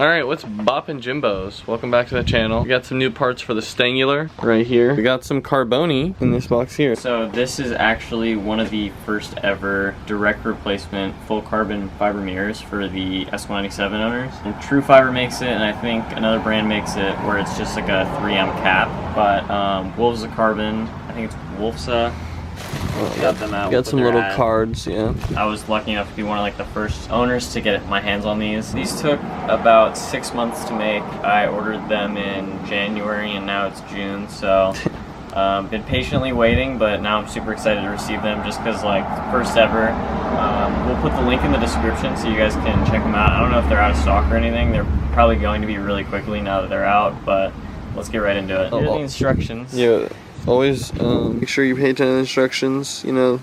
Alright, what's boppin' Jimbos? Welcome back to the channel. We got some new parts for the Stangular right here. We got some Carboni in this box here. So this is actually one of the first ever direct replacement full carbon fiber mirrors for the S197 owners. And True Fiber makes it, and I think another brand makes it where it's just like a 3M cap. But wolfza carbon, I think it's wolfza. Got them out. Got some little cards, yeah. I was lucky enough to be one of like the first owners to get my hands on these. These took about 6 months to make. I ordered them in January and now it's June, so been patiently waiting, but now I'm super excited to receive them just because like first ever. We'll put the link in the description so you guys can check them out. I don't know if they're out of stock or anything. They're probably going to be really quickly now that they're out, but let's get right into it. Here's the instructions. Yeah. Always make sure you pay attention to the instructions, you know,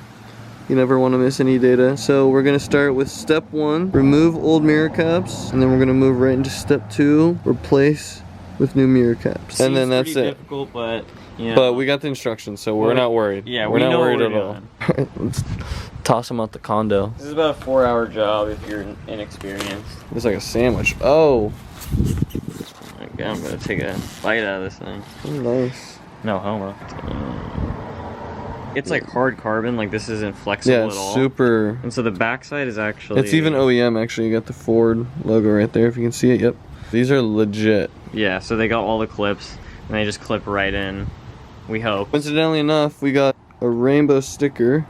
you never want to miss any data. So we're going to start with step 1, remove old mirror caps, and then we're going to move right into step 2, replace with new mirror caps. And then that's it. Difficult, but, you know, but we got the instructions, so we're not worried. Yeah, we're not worried at all. Doing. Let's toss them out the condo. This is about a 4-hour job if you're inexperienced. It's like a sandwich. Oh! Okay, I'm going to take a bite out of this thing. Oh, nice. No homo. It's like hard carbon, like this isn't flexible at all. Yeah, super. And so the backside is actually... It's even OEM, actually. You got the Ford logo right there, if you can see it. Yep. These are legit. Yeah, so they got all the clips, and they just clip right in, we hope. Coincidentally enough, we got a rainbow sticker.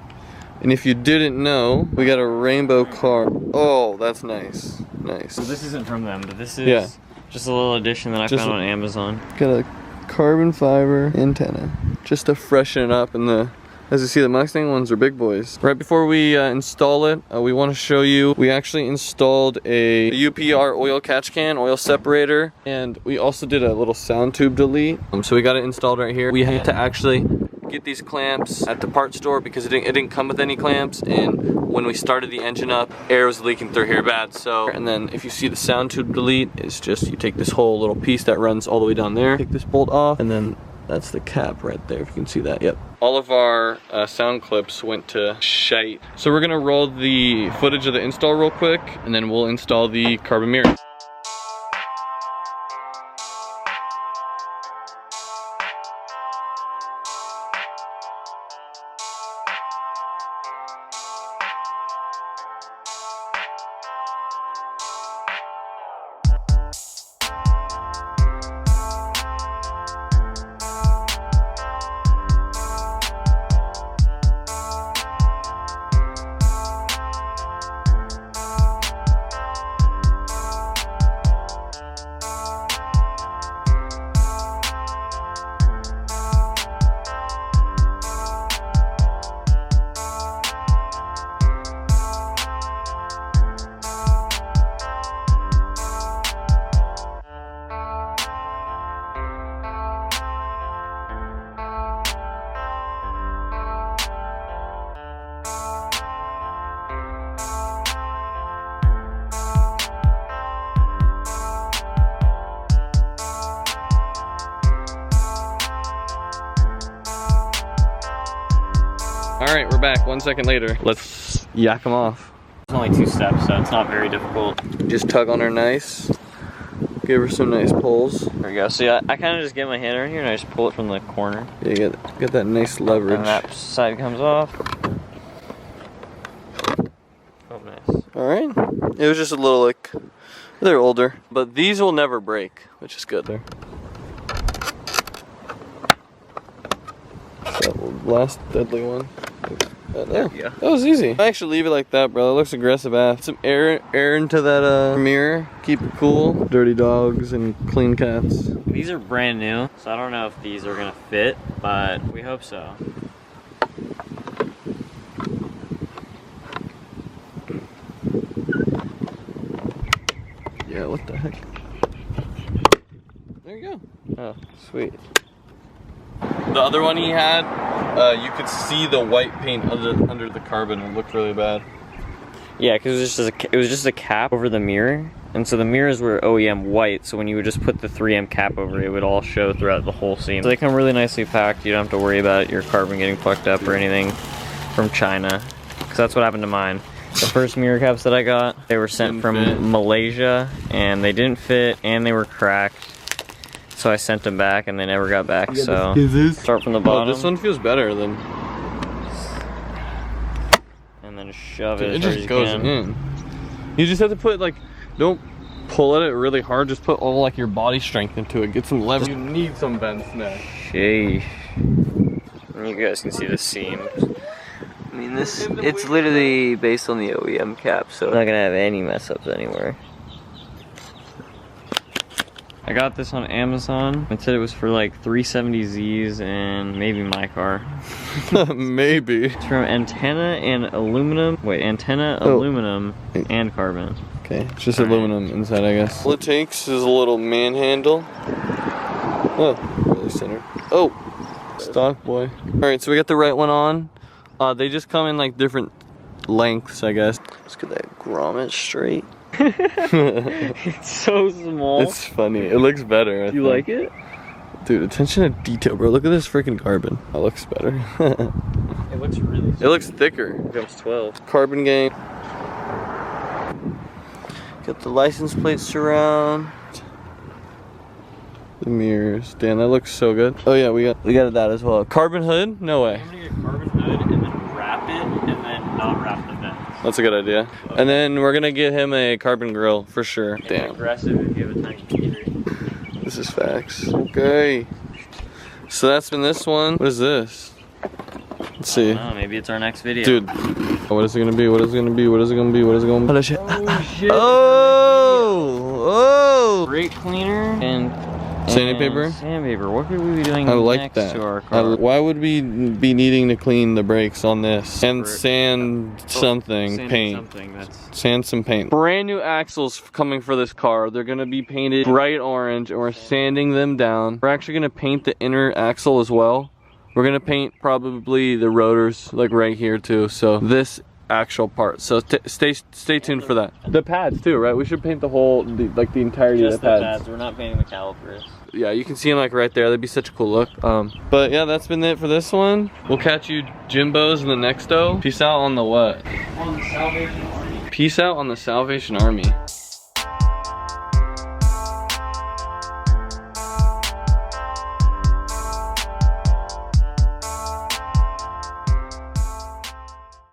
And if you didn't know, we got a rainbow car. Oh, that's nice. Nice. So this isn't from them, but this is just a little addition that I found on Amazon. Got a carbon fiber antenna just to freshen it up, and as you see, the Mustang ones are big boys. Right before we install it, we want to show you we actually installed a UPR oil catch can, oil separator, and we also did a little sound tube delete. So we got it installed right here. We had to actually get these clamps at the part store because it didn't come with any clamps, and when we started the engine up, air was leaking through here bad. So, and then if you see the sound tube delete, it's just you take this whole little piece that runs all the way down there, take this bolt off, and then that's the cap right there, if you can see that. Yep. All of our sound clips went to shite. So we're gonna roll the footage of the install real quick, and then we'll install the carbon mirror. Alright, we're back 1 second later. Let's yak them off. It's only 2 steps, so it's not very difficult. Just tug on her nice. Give her some nice pulls. There we go. See, I kind of just get my hand around here and I just pull it from the corner. Yeah, get that nice leverage. And that side comes off. Oh, nice. Alright. It was just a little like, they're older. But these will never break, which is good there. That last deadly one. There we go. That was easy. I actually leave it like that, bro. It looks aggressive ass. Put some air into that mirror. Keep it cool. Dirty dogs and clean cats. These are brand new, so I don't know if these are gonna fit, but we hope so. Yeah, what the heck? There you go. Oh, sweet. The other one he had, you could see the white paint under the carbon. It looked really bad. Yeah, because it was just a cap over the mirror, and so the mirrors were OEM white, so when you would just put the 3M cap over it, it would all show throughout the whole seam. So they come really nicely packed. You don't have to worry about your carbon getting fucked up or anything from China, because that's what happened to mine. The first mirror caps that I got, they were sent Didn't from fit. Malaysia, and they didn't fit, and they were cracked. So I sent them back, and they never got back. So start from the bottom. Oh, this one feels better than. And then shove Dude, it. it as hard just as goes you can. in. You just have to put like, don't pull at it really hard. Just put all like your body strength into it. Get some leverage. You need some bend snap. Sheesh. You guys can see the seam. I mean, it's literally based on the OEM cap, so it's not gonna have any mess ups anywhere. I got this on Amazon. It said it was for like 370Zs and maybe my car. Maybe. It's from antenna and aluminum. Wait, antenna, aluminum, and carbon. Okay, it's just aluminum inside, I guess. All it takes is a little man handle. Oh, really centered. Oh, stock boy. All right, so we got the right one on. They just come in like different lengths, I guess. Let's get that grommet straight. It's so small. It's funny. It looks better. You like it? Dude, attention to detail, bro. Look at this freaking carbon. That looks better. It looks really. It looks thicker. It comes 12. Carbon game. Got the license plate surround. The mirrors. Damn, that looks so good. Oh yeah, we got that as well. Carbon hood? No way. I'm gonna get a carbon hood and then wrap it and then not wrap the vents. That's a good idea. And then we're gonna get him a carbon grill for sure. Damn. Aggressive if you have a tiny heater. This is facts. Okay. So that's been this one. What is this? Let's see. Oh, maybe it's our next video. Dude. What is it gonna be? What is it gonna be? What is it gonna be? What is it gonna be? Oh shit. Oh shit. Oh! Brake cleaner and Sandpaper? Sandpaper. What could we be doing I like next that. to our car? Why would we be needing to clean the brakes on this? And sand something, Sand paint. Something that's Sand some paint. Brand new axles coming for this car. They're gonna be painted bright orange and we're sanding them down. We're actually gonna paint the inner axle as well. We're gonna paint probably the rotors like right here too. So this actual part. So stay tuned for that. The pads too, right? We should paint the whole, the entirety just of the pads. We're not painting the calipers. Yeah, you can see them like right there. That'd be such a cool look. But yeah, that's been it for this one. We'll catch you Jimbos in the next Peace out on the what? On the Salvation Army. Peace out on the Salvation Army.